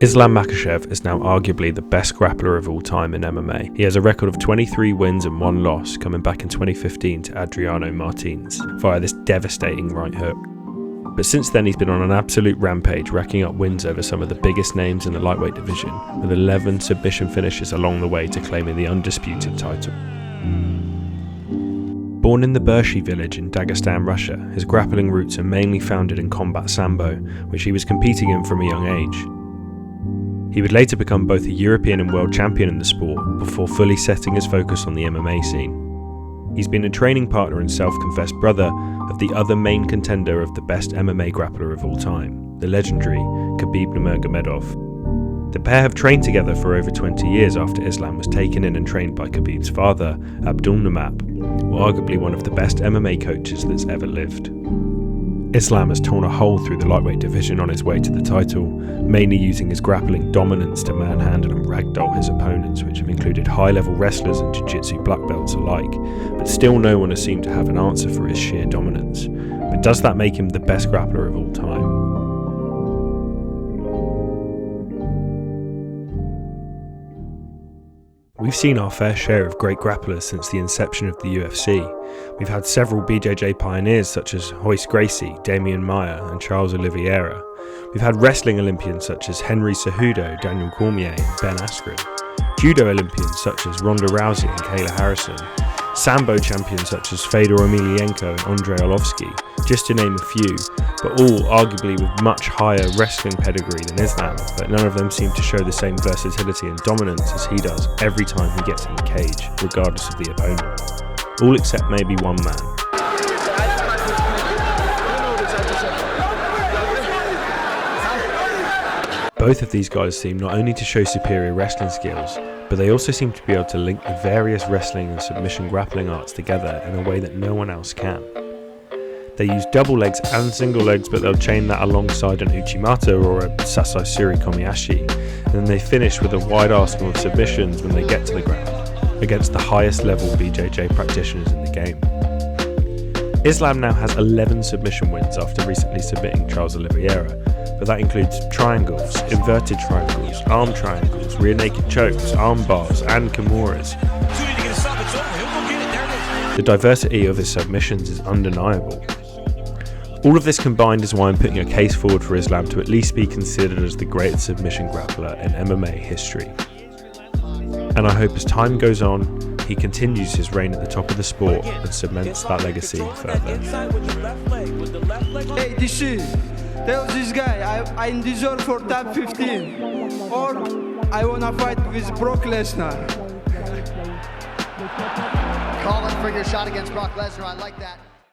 Islam.makhachev is now arguably the best grappler of all time in MMA. He has a record of 23 wins and 1 loss, coming back in 2015 to Adriano Martins via this devastating right hook. But since then he's been on an absolute rampage, racking up wins over some of the biggest names in the lightweight division, with 11 submission finishes along the way to claiming the undisputed title. Born in the Bershi village in Dagestan, Russia, his grappling roots are mainly founded in combat sambo, which he was competing in from a young age. He would later become both a European and world champion in the sport before fully setting his focus on the MMA scene. He's been a training partner and self-confessed brother of the other main contender of the best MMA grappler of all time, the legendary Khabib Nurmagomedov. The pair have trained together for over 20 years after Islam was taken in and trained by Khabib's father, Abdulnamap, arguably one of the best MMA coaches that's ever lived. Islam has torn a hole through the lightweight division on his way to the title, mainly using his grappling dominance to manhandle and ragdoll his opponents, which have included high-level wrestlers and jiu-jitsu black belts alike, but still no one has seemed to have an answer for his sheer dominance. But does that make him the best grappler of all time? We've seen our fair share of great grapplers since the inception of the UFC. We've had several BJJ pioneers such as Royce Gracie, Damian Maia and Charles Oliviera. We've had wrestling Olympians such as Henry Cejudo, Daniel Cormier and Ben Askren. Judo Olympians such as Ronda Rousey and Kayla Harrison. Sambo champions such as Fedor Emelianenko and Andrei Arlovski, just to name a few, but all arguably with much higher wrestling pedigree than Islam, but none of them seem to show the same versatility and dominance as he does every time he gets in the cage, regardless of the opponent. All except maybe one man. Both of these guys seem not only to show superior wrestling skills, but they also seem to be able to link the various wrestling and submission grappling arts together in a way that no one else can. They use double legs and single legs, but they'll chain that alongside an Uchimata or a Sasai-suri Komiyashi, and then they finish with a wide arsenal of submissions when they get to the ground, against the highest level BJJ practitioners in the game. Islam now has 11 submission wins after recently submitting Charles Oliviera, but that includes triangles, inverted triangles, arm triangles, rear naked chokes, arm bars and kimuras. The diversity of his submissions is undeniable. All of this combined is why I'm putting a case forward for Islam to at least be considered as the greatest submission grappler in MMA history. And I hope as time goes on, he continues his reign at the top of the sport and cements that legacy further. Hey, DC, tell this guy I deserve for top 15, or I wanna fight with Brock Lesnar. Calling for your shot against Brock Lesnar, I like that.